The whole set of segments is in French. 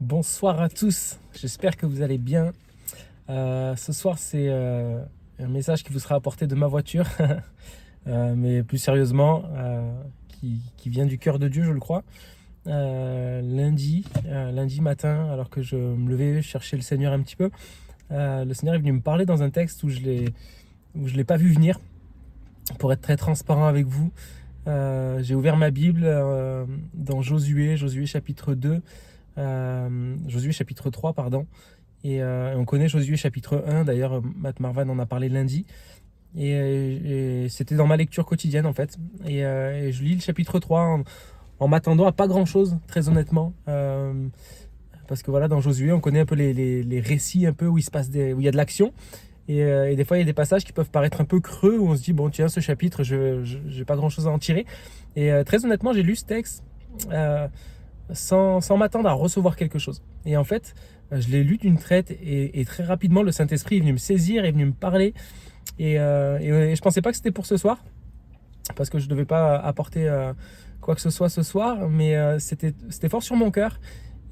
Bonsoir à tous, j'espère que vous allez bien. Ce soir, c'est un message qui vous sera apporté de ma voiture, mais plus sérieusement, qui vient du cœur de Dieu, je le crois. Lundi matin, alors que je me levais chercher le Seigneur un petit peu, le Seigneur est venu me parler dans un texte où je l'ai pas vu venir, pour être très transparent avec vous. J'ai ouvert ma Bible dans Josué chapitre 2, Josué chapitre 3, pardon. Et on connaît Josué chapitre 1, d'ailleurs Matt Marvan en a parlé lundi. Et c'était dans ma lecture quotidienne en fait. Et je lis le chapitre 3 en m'attendant à pas grand chose, très honnêtement. Parce que voilà, dans Josué, on connaît un peu les récits un peu où il se passe où il y a de l'action. Et des fois, il y a des passages qui peuvent paraître un peu creux, où on se dit, bon, tiens, ce chapitre, je n'ai pas grand-chose à en tirer. Et très honnêtement, j'ai lu ce texte sans m'attendre à recevoir quelque chose. Et en fait, je l'ai lu d'une traite, et très rapidement, le Saint-Esprit est venu me saisir, est venu me parler. Et je ne pensais pas que c'était pour ce soir, parce que je ne devais pas apporter quoi que ce soit ce soir, mais c'était fort sur mon cœur.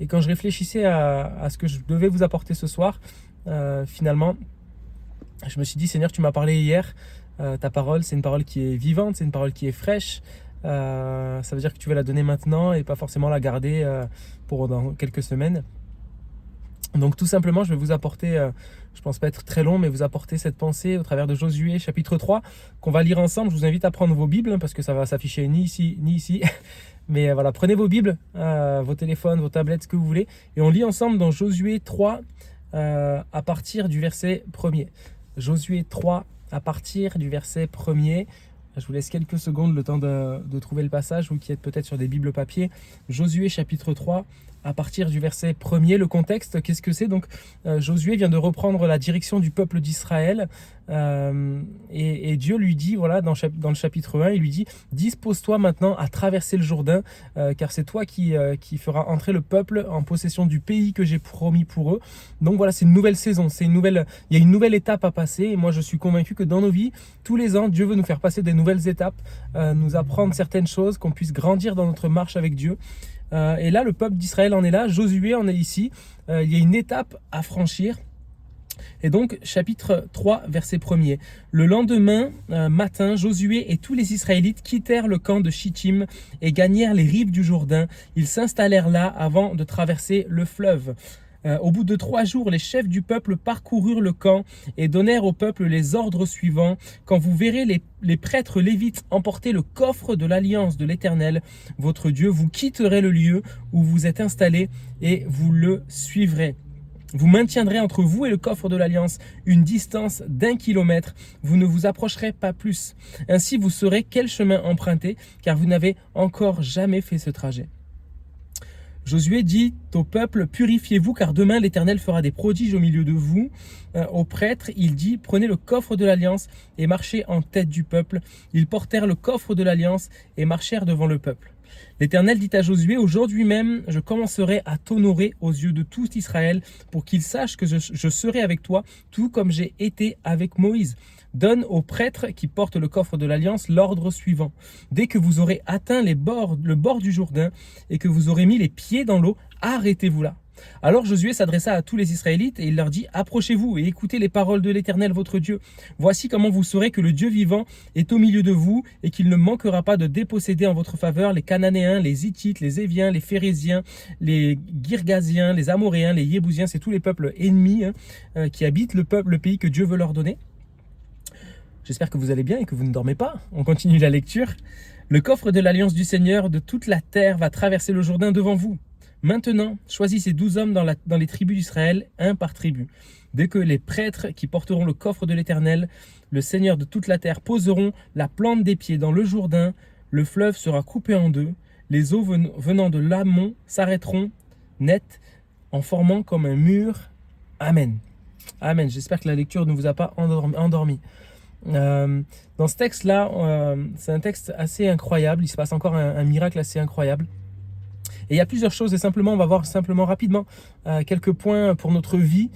Et quand je réfléchissais à ce que je devais vous apporter ce soir, finalement, je me suis dit, Seigneur, tu m'as parlé hier. Ta parole, c'est une parole qui est vivante, c'est une parole qui est fraîche. Ça veut dire que tu veux la donner maintenant et pas forcément la garder pour dans quelques semaines. Donc tout simplement, je vais vous apporter, je pense pas être très long, mais vous apporter cette pensée au travers de Josué chapitre 3, qu'on va lire ensemble. Je vous invite à prendre vos Bibles, parce que ça va s'afficher ni ici, ni ici. Mais voilà, prenez vos Bibles, vos téléphones, vos tablettes, ce que vous voulez. Et on lit ensemble dans Josué 3, à partir du verset 1er. Josué 3, à partir du verset 1er. Je vous laisse quelques secondes, le temps de trouver le passage, vous qui êtes peut-être sur des Bibles papier. Josué chapitre 3, à partir du verset 1er. Le contexte, qu'est-ce que c'est? Donc, Josué vient de reprendre la direction du peuple d'Israël. Et Dieu lui dit, voilà, dans le chapitre 1, il lui dit, dispose-toi maintenant à traverser le Jourdain, car c'est toi qui fera entrer le peuple en possession du pays que j'ai promis pour eux. Donc voilà, c'est une nouvelle saison, il y a une nouvelle étape à passer. Et moi, je suis convaincu que dans nos vies, tous les ans, Dieu veut nous faire passer des nouvelles étapes, nous apprendre certaines choses, qu'on puisse grandir dans notre marche avec Dieu. Et là, le peuple d'Israël en est là, Josué en est ici. Il y a une étape à franchir. Et donc, chapitre 3, verset 1er. Le lendemain matin, Josué et tous les Israélites quittèrent le camp de Chittim et gagnèrent les rives du Jourdain. Ils s'installèrent là avant de traverser le fleuve. Au bout de 3 jours, les chefs du peuple parcoururent le camp et donnèrent au peuple les ordres suivants. Quand vous verrez les prêtres lévites emporter le coffre de l'alliance de l'Éternel, votre Dieu, vous quitterez le lieu où vous êtes installés et vous le suivrez. Vous maintiendrez entre vous et le coffre de l'Alliance une distance d'1 kilomètre. Vous ne vous approcherez pas plus. Ainsi, vous saurez quel chemin emprunter, car vous n'avez encore jamais fait ce trajet. Josué dit au peuple, purifiez-vous, car demain l'Éternel fera des prodiges au milieu de vous. Aux prêtres, il dit, prenez le coffre de l'Alliance et marchez en tête du peuple. Ils portèrent le coffre de l'Alliance et marchèrent devant le peuple. L'Éternel dit à Josué, aujourd'hui même, je commencerai à t'honorer aux yeux de tout Israël pour qu'ils sachent que je serai avec toi, tout comme j'ai été avec Moïse. Donne aux prêtres qui portent le coffre de l'Alliance l'ordre suivant. Dès que vous aurez atteint le bord du Jourdain et que vous aurez mis les pieds dans l'eau, arrêtez-vous là. Alors Josué s'adressa à tous les Israélites et il leur dit, approchez-vous et écoutez les paroles de l'Éternel votre Dieu. Voici comment vous saurez que le Dieu vivant est au milieu de vous et qu'il ne manquera pas de déposséder en votre faveur les Cananéens, les Hittites, les Éviens, les Phéréziens, les Girgasiens, les Amoréens, les Yébousiens, c'est tous les peuples ennemis qui habitent le pays que Dieu veut leur donner. J'espère que vous allez bien et que vous ne dormez pas. On continue la lecture. Le coffre de l'alliance du Seigneur de toute la terre va traverser le Jourdain devant vous. Maintenant, choisissez 12 hommes dans les tribus d'Israël, un par tribu. Dès que les prêtres qui porteront le coffre de l'Éternel, le Seigneur de toute la terre, poseront la plante des pieds dans le Jourdain, le fleuve sera coupé en deux. Les eaux venant de l'amont s'arrêteront net en formant comme un mur. Amen. Amen. J'espère que la lecture ne vous a pas endormi. Dans ce texte-là, c'est un texte assez incroyable. Il se passe encore un miracle assez incroyable. Et il y a plusieurs choses, et on va voir simplement rapidement quelques points pour notre vie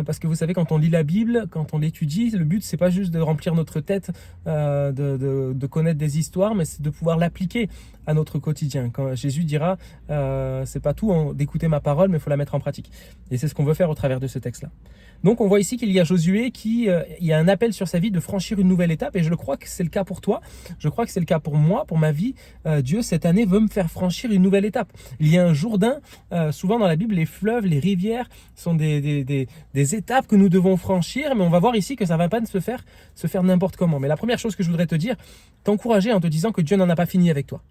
parce que vous savez, quand on lit la Bible, quand on l'étudie, le but c'est pas juste de remplir notre tête, de connaître des histoires, mais c'est de pouvoir l'appliquer à notre quotidien. Quand Jésus dira, c'est pas tout d'écouter ma parole, mais il faut la mettre en pratique. Et c'est ce qu'on veut faire au travers de ce texte-là. Donc on voit ici qu'il y a Josué il y a un appel sur sa vie de franchir une nouvelle étape, et je crois que c'est le cas pour toi, je crois que c'est le cas pour moi, pour ma vie. Dieu cette année veut me faire franchir une nouvelle étape. Il y a un Jourdain, souvent dans la Bible, les fleuves, les rivières sont des étapes que nous devons franchir, mais on va voir ici que ça ne va pas se faire n'importe comment. Mais la première chose que je voudrais te dire, t'encourager en te disant que Dieu n'en a pas fini avec toi.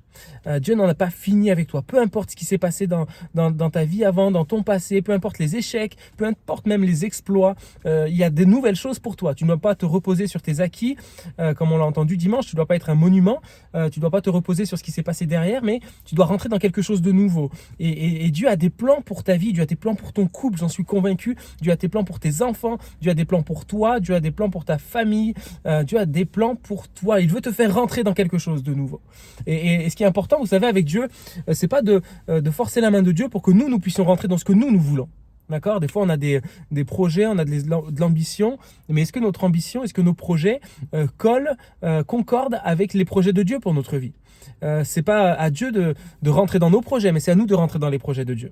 Dieu n'en a pas fini avec toi. Peu importe ce qui s'est passé dans ta vie avant, dans ton passé, peu importe les échecs, peu importe même les exploits, il y a de nouvelles choses pour toi. Tu ne dois pas te reposer sur tes acquis, comme on l'a entendu dimanche. Tu ne dois pas être un monument, tu ne dois pas te reposer sur ce qui s'est passé derrière, mais tu dois rentrer dans quelque chose de nouveau. Et Dieu a des plans pour ta vie, Dieu a des plans pour ton couple, j'en suis convaincu. Dieu a des plans pour tes enfants, Dieu a des plans pour toi, Dieu a des plans pour ta famille, Dieu a des plans pour toi. Il veut te faire rentrer dans quelque chose de nouveau. Et ce qui est important, vous savez, avec Dieu, c'est pas de forcer la main de Dieu pour que nous puissions rentrer dans ce que nous voulons. D'accord? Des fois, on a des projets, on a de l'ambition, mais est-ce que notre ambition, est-ce que nos projets concordent avec les projets de Dieu pour notre vie? C'est pas à Dieu de rentrer dans nos projets, mais c'est à nous de rentrer dans les projets de Dieu.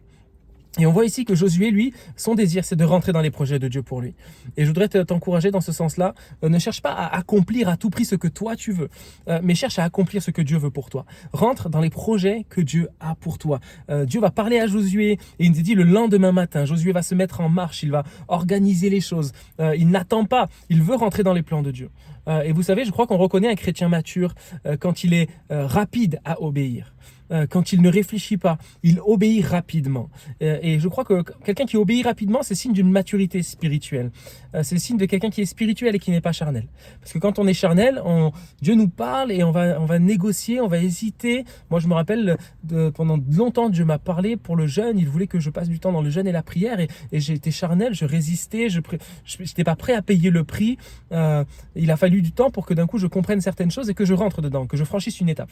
Et on voit ici que Josué, lui, son désir, c'est de rentrer dans les projets de Dieu pour lui. Et je voudrais t'encourager dans ce sens-là. Ne cherche pas à accomplir à tout prix ce que toi tu veux, mais cherche à accomplir ce que Dieu veut pour toi. Rentre dans les projets que Dieu a pour toi. Dieu va parler à Josué et il nous dit le lendemain matin, Josué va se mettre en marche, il va organiser les choses. Il n'attend pas, il veut rentrer dans les plans de Dieu. Et vous savez, je crois qu'on reconnaît un chrétien mature quand il est rapide à obéir. Quand il ne réfléchit pas, il obéit rapidement. Et je crois que quelqu'un qui obéit rapidement, c'est signe d'une maturité spirituelle. C'est le signe de quelqu'un qui est spirituel et qui n'est pas charnel. Parce que quand on est charnel, Dieu nous parle et on va négocier, on va hésiter. Moi, je me rappelle, pendant longtemps, Dieu m'a parlé pour le jeûne. Il voulait que je passe du temps dans le jeûne et la prière. Et j'ai été charnel, je résistais, je n'étais pas prêt à payer le prix. Il a fallu du temps pour que d'un coup, je comprenne certaines choses et que je rentre dedans, que je franchisse une étape.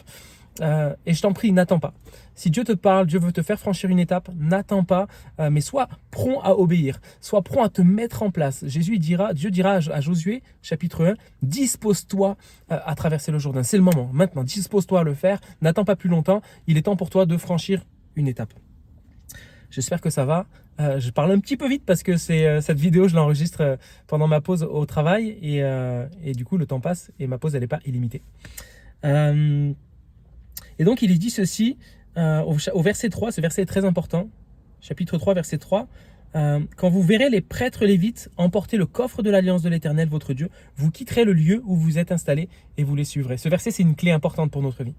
Et je t'en prie, n'attends pas. Si Dieu te parle, Dieu veut te faire franchir une étape, n'attends pas, mais sois prompt à obéir, sois prompt à te mettre en place. Dieu dira à Josué, chapitre 1, dispose-toi à traverser le Jourdain. C'est le moment, maintenant, dispose-toi à le faire, n'attends pas plus longtemps, il est temps pour toi de franchir une étape. J'espère que ça va. Je parle un petit peu vite parce que cette vidéo, je l'enregistre pendant ma pause au travail et du coup, le temps passe et ma pause, elle n'est pas illimitée. Et donc, il est dit ceci au verset 3, ce verset est très important, chapitre 3, verset 3. Quand vous verrez les prêtres lévites emporter le coffre de l'alliance de l'Éternel, votre Dieu, vous quitterez le lieu où vous êtes installés et vous les suivrez. Ce verset, c'est une clé importante pour notre vie.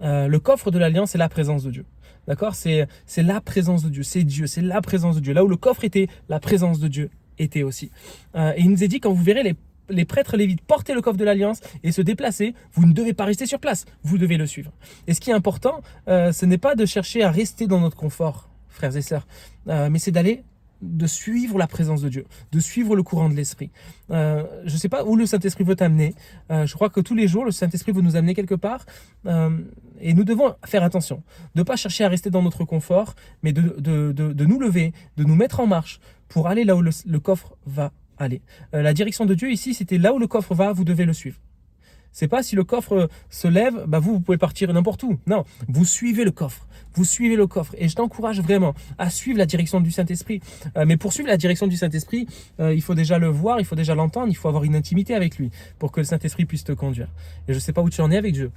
Le coffre de l'alliance, c'est la présence de Dieu. D'accord? C'est la présence de Dieu, c'est Dieu, c'est la présence de Dieu. Là où le coffre était, la présence de Dieu était aussi. Et il nous est dit, quand vous verrez les prêtres lévites porter le coffre de l'alliance et se déplacer, vous ne devez pas rester sur place, vous devez le suivre. Et ce qui est important, ce n'est pas de chercher à rester dans notre confort, frères et sœurs, mais c'est de suivre la présence de Dieu, de suivre le courant de l'Esprit. Je ne sais pas où le Saint-Esprit veut t'amener. Je crois que tous les jours, le Saint-Esprit veut nous amener quelque part. Et nous devons faire attention, de ne pas chercher à rester dans notre confort, mais de nous lever, de nous mettre en marche pour aller là où le coffre va aller. La direction de Dieu ici, c'était là où le coffre va, vous devez le suivre. C'est pas si le coffre se lève, vous pouvez partir n'importe où. Non, vous suivez le coffre. Vous suivez le coffre. Et je t'encourage vraiment à suivre la direction du Saint-Esprit. Mais pour suivre la direction du Saint-Esprit, il faut déjà le voir, il faut déjà l'entendre, il faut avoir une intimité avec lui pour que le Saint-Esprit puisse te conduire. Et je ne sais pas où tu en es avec Dieu.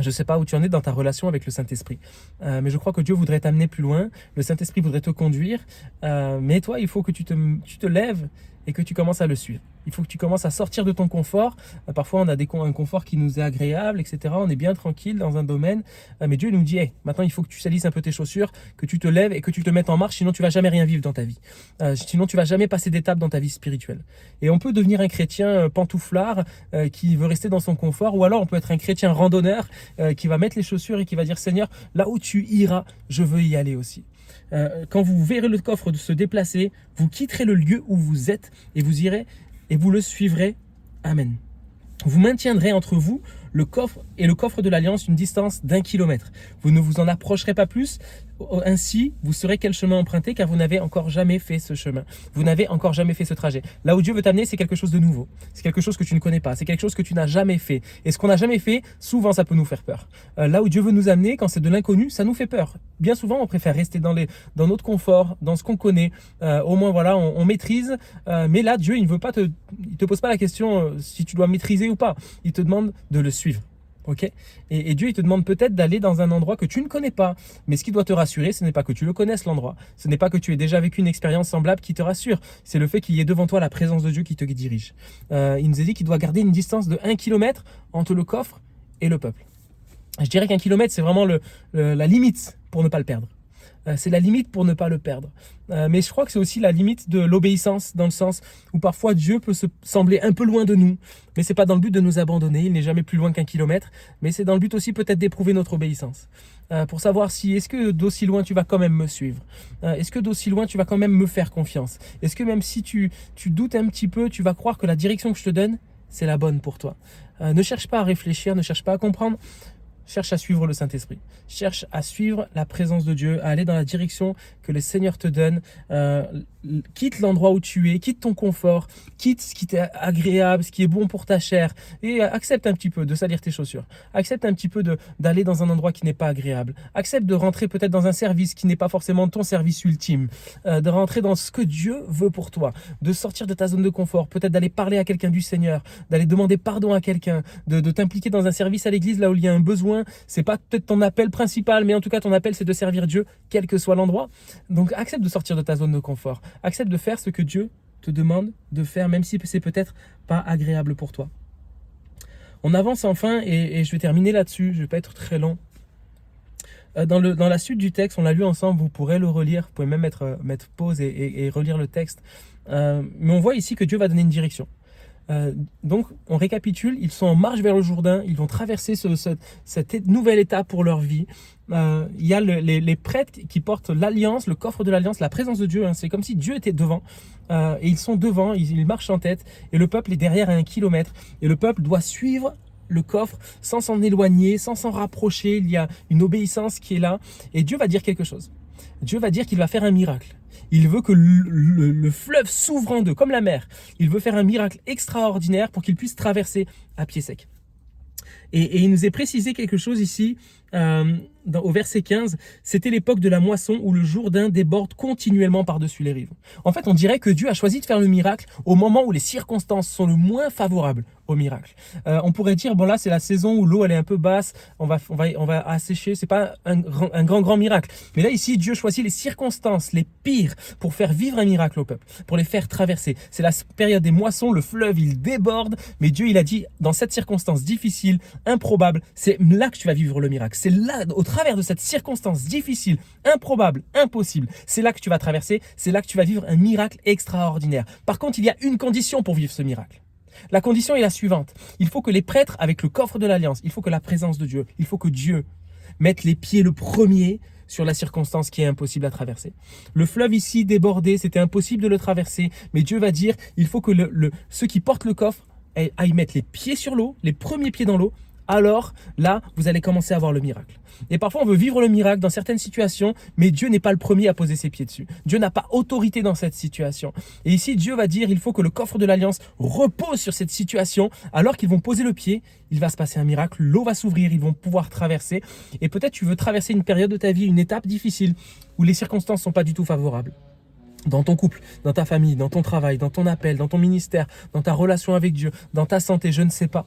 Je ne sais pas où tu en es dans ta relation avec le Saint-Esprit. Mais je crois que Dieu voudrait t'amener plus loin. Le Saint-Esprit voudrait te conduire. Mais toi, il faut que tu te lèves et que tu commences à le suivre. Il faut que tu commences à sortir de ton confort. Parfois, on a un confort qui nous est agréable, etc. On est bien tranquille dans un domaine. Mais Dieu nous dit, maintenant, il faut que tu salisses un peu tes chaussures, que tu te lèves et que tu te mettes en marche. Sinon, tu ne vas jamais rien vivre dans ta vie. Sinon, tu ne vas jamais passer d'étape dans ta vie spirituelle. Et on peut devenir un chrétien pantouflard qui veut rester dans son confort. Ou alors, on peut être un chrétien randonneur qui va mettre les chaussures et qui va dire, Seigneur, là où tu iras, je veux y aller aussi. Quand vous verrez le coffre se déplacer, vous quitterez le lieu où vous êtes et vous irez et vous le suivrez. Amen. Vous maintiendrez entre vous le coffre et le coffre de l'alliance une distance d'1 kilomètre. Vous ne vous en approcherez pas plus. Ainsi, vous saurez quel chemin emprunter car vous n'avez encore jamais fait ce chemin. Vous n'avez encore jamais fait ce trajet. Là où Dieu veut t'amener, c'est quelque chose de nouveau. C'est quelque chose que tu ne connais pas. C'est quelque chose que tu n'as jamais fait. Et ce qu'on n'a jamais fait, souvent, ça peut nous faire peur. Là où Dieu veut nous amener, quand c'est de l'inconnu, ça nous fait peur. Bien souvent, on préfère rester dans notre confort, dans ce qu'on connaît. Au moins, voilà, on maîtrise. Mais là, Dieu, il te pose pas la question si tu dois maîtriser ou pas. Il te demande de le suivre. Ok, et Dieu, il te demande peut-être d'aller dans un endroit que tu ne connais pas. Mais ce qui doit te rassurer, ce n'est pas que tu le connaisses, l'endroit. Ce n'est pas que tu aies déjà vécu une expérience semblable qui te rassure. C'est le fait qu'il y ait devant toi la présence de Dieu qui te dirige. Il nous a dit qu'il doit garder une distance de 1 kilomètre entre le coffre et le peuple. Je dirais qu'1 kilomètre, c'est vraiment la limite pour ne pas le perdre. C'est la limite pour ne pas le perdre. Mais je crois que c'est aussi la limite de l'obéissance, dans le sens où parfois Dieu peut se sembler un peu loin de nous, mais c'est pas dans le but de nous abandonner, il n'est jamais plus loin qu'1 kilomètre, mais c'est dans le but aussi peut-être d'éprouver notre obéissance. Pour savoir si, est-ce que d'aussi loin tu vas quand même me suivre? Est-ce que d'aussi loin tu vas quand même me faire confiance? Est-ce que même si tu doutes un petit peu, tu vas croire que la direction que je te donne, c'est la bonne pour toi? Ne cherche pas à réfléchir, ne cherche pas à comprendre. Cherche à suivre le Saint-Esprit. Cherche à suivre la présence de Dieu, à aller dans la direction que le Seigneur te donne. Quitte l'endroit où tu es, quitte ton confort, quitte ce qui t'est agréable, ce qui est bon pour ta chair, et accepte un petit peu de salir tes chaussures. Accepte un petit peu d'aller dans un endroit qui n'est pas agréable. Accepte de rentrer peut-être dans un service qui n'est pas forcément ton service ultime. De rentrer dans ce que Dieu veut pour toi. De sortir de ta zone de confort. Peut-être d'aller parler à quelqu'un du Seigneur. D'aller demander pardon à quelqu'un. De t'impliquer dans un service à l'église là où il y a un besoin. C'est pas peut-être ton appel principal, mais en tout cas ton appel c'est de servir Dieu, quel que soit l'endroit. Donc accepte de sortir de ta zone de confort. Accepte de faire ce que Dieu te demande de faire, même si c'est peut-être pas agréable pour toi. On avance enfin, et je vais terminer là-dessus, je vais pas être très long. Dans la suite du texte, on l'a lu ensemble, vous pourrez le relire, vous pouvez même mettre pause et relire le texte. Mais on voit ici que Dieu va donner une direction. Donc on récapitule, ils sont en marche vers le Jourdain, ils vont traverser cette nouvelle étape pour leur vie. Il y a les prêtres qui portent l'alliance, le coffre de l'alliance, la présence de Dieu, hein. C'est comme si Dieu était devant, et ils sont devant, ils marchent en tête, et le peuple est derrière à 1 kilomètre, et le peuple doit suivre le coffre sans s'en éloigner, sans s'en rapprocher. Il y a une obéissance qui est là, et Dieu va dire quelque chose. Dieu va dire qu'il va faire un miracle. Il veut que le fleuve s'ouvre en deux, comme la mer. Il veut faire un miracle extraordinaire pour qu'il puisse traverser à pied sec. Et il nous est précisé quelque chose ici, au verset 15, c'était l'époque de la moisson où le Jourdain déborde continuellement par-dessus les rives. En fait, on dirait que Dieu a choisi de faire le miracle au moment où les circonstances sont le moins favorables au miracle. On pourrait dire, bon là c'est la saison où l'eau elle est un peu basse, on va assécher, c'est pas un grand miracle. Mais là ici, Dieu choisit les circonstances les pires pour faire vivre un miracle au peuple, pour les faire traverser. C'est la période des moissons, le fleuve il déborde, mais Dieu il a dit, dans cette circonstance difficile, improbable, c'est là que tu vas vivre le miracle. C'est là, au travers de cette circonstance difficile, improbable, impossible, c'est là que tu vas traverser, c'est là que tu vas vivre un miracle extraordinaire. Par contre, il y a une condition pour vivre ce miracle. La condition est la suivante. Il faut que les prêtres, avec le coffre de l'alliance, il faut que la présence de Dieu, il faut que Dieu mette les pieds le premier sur la circonstance qui est impossible à traverser. Le fleuve ici débordé, c'était impossible de le traverser, mais Dieu va dire, il faut que ceux qui portent le coffre aillent mettre les pieds sur l'eau, les premiers pieds dans l'eau. Alors là, vous allez commencer à voir le miracle. Et parfois, on veut vivre le miracle dans certaines situations, mais Dieu n'est pas le premier à poser ses pieds dessus. Dieu n'a pas autorité dans cette situation. Et ici, Dieu va dire, il faut que le coffre de l'Alliance repose sur cette situation. Alors qu'ils vont poser le pied, il va se passer un miracle, l'eau va s'ouvrir, ils vont pouvoir traverser. Et peut-être tu veux traverser une période de ta vie, une étape difficile, où les circonstances ne sont pas du tout favorables. Dans ton couple, dans ta famille, dans ton travail, dans ton appel, dans ton ministère, dans ta relation avec Dieu, dans ta santé, je ne sais pas.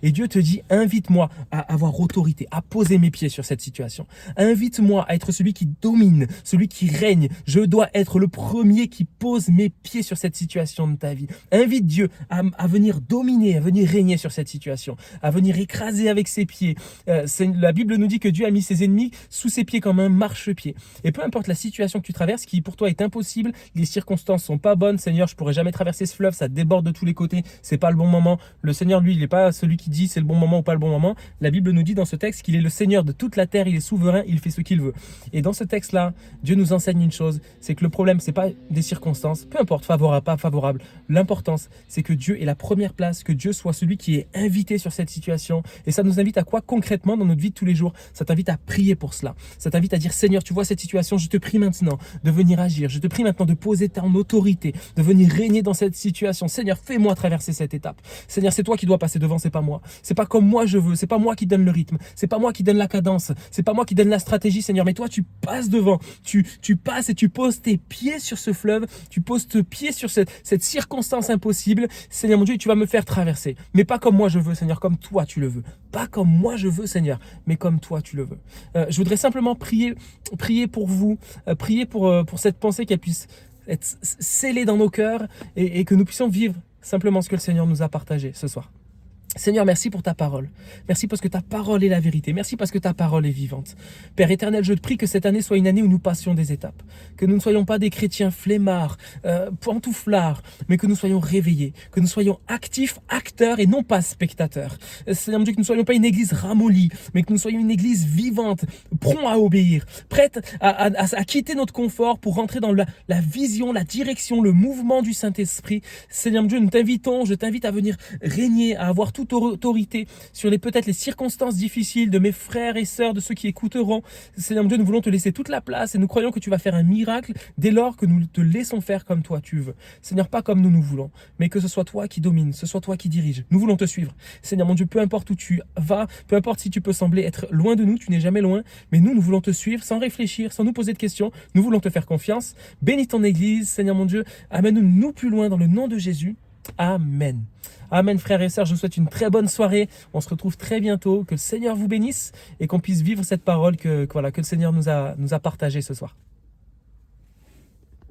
Et Dieu te dit, invite-moi à avoir autorité, à poser mes pieds sur cette situation. Invite-moi à être celui qui domine, celui qui règne. Je dois être le premier qui pose mes pieds sur cette situation de ta vie. Invite Dieu à venir dominer, à venir régner sur cette situation, à venir écraser avec ses pieds. La Bible nous dit que Dieu a mis ses ennemis sous ses pieds comme un marchepied. Et peu importe la situation que tu traverses, qui pour toi est impossible, les circonstances sont pas bonnes. Seigneur, je pourrais jamais traverser ce fleuve, ça déborde de tous les côtés, c'est pas le bon moment. Le Seigneur, lui, il n'est pas celui qui qui dit c'est le bon moment ou pas le bon moment. La Bible nous dit dans ce texte qu'il est le Seigneur de toute la terre, il est souverain, il fait ce qu'il veut. Et dans ce texte-là, Dieu nous enseigne une chose, c'est que le problème, c'est pas des circonstances, peu importe, favorable, pas favorable. L'importance, c'est que Dieu est la première place, que Dieu soit celui qui est invité sur cette situation. Et ça nous invite à quoi concrètement dans notre vie de tous les jours? Ça t'invite à prier pour cela. Ça t'invite à dire Seigneur, tu vois cette situation, je te prie maintenant de venir agir. Je te prie maintenant de poser ton autorité, de venir régner dans cette situation. Seigneur, fais-moi traverser cette étape. Seigneur, c'est toi qui dois passer devant, c'est pas moi. C'est pas comme moi je veux, c'est pas moi qui donne le rythme, c'est pas moi qui donne la cadence, c'est pas moi qui donne la stratégie, Seigneur, mais toi tu passes devant, tu passes et tu poses tes pieds sur ce fleuve, tu poses tes pieds sur cette circonstance impossible, Seigneur mon Dieu, et tu vas me faire traverser, mais pas comme moi je veux, Seigneur, comme toi tu le veux, pas comme moi je veux, Seigneur, mais comme toi tu le veux. Je voudrais simplement prier pour vous, prier pour cette pensée qu'elle puisse être scellée dans nos cœurs et que nous puissions vivre simplement ce que le Seigneur nous a partagé ce soir. Seigneur, merci pour ta parole. Merci parce que ta parole est la vérité. Merci parce que ta parole est vivante. Père éternel, je te prie que cette année soit une année où nous passions des étapes. Que nous ne soyons pas des chrétiens flemmards, pantouflards, mais que nous soyons réveillés. Que nous soyons actifs, acteurs et non pas spectateurs. Seigneur Dieu, que nous ne soyons pas une église ramollie, mais que nous soyons une église vivante, prompt à obéir, prête à quitter notre confort pour rentrer dans la vision, la direction, le mouvement du Saint-Esprit. Seigneur Dieu, je t'invite à venir régner, à avoir toute autorité sur peut-être les circonstances difficiles de mes frères et sœurs, de ceux qui écouteront. Seigneur Dieu, nous voulons te laisser toute la place et nous croyons que tu vas faire un miracle dès lors que nous te laissons faire comme toi tu veux. Seigneur, pas comme nous voulons, mais que ce soit toi qui domine, ce soit toi qui dirige. Nous voulons te suivre. Seigneur mon Dieu, peu importe où tu vas, peu importe si tu peux sembler être loin de nous, tu n'es jamais loin, mais nous voulons te suivre sans réfléchir, sans nous poser de questions. Nous voulons te faire confiance. Bénis ton Église, Seigneur mon Dieu. Amène-nous plus loin dans le nom de Jésus. Amen. Amen, frères et sœurs, je vous souhaite une très bonne soirée. On se retrouve très bientôt. Que le Seigneur vous bénisse et qu'on puisse vivre cette parole que le Seigneur nous a partagée ce soir.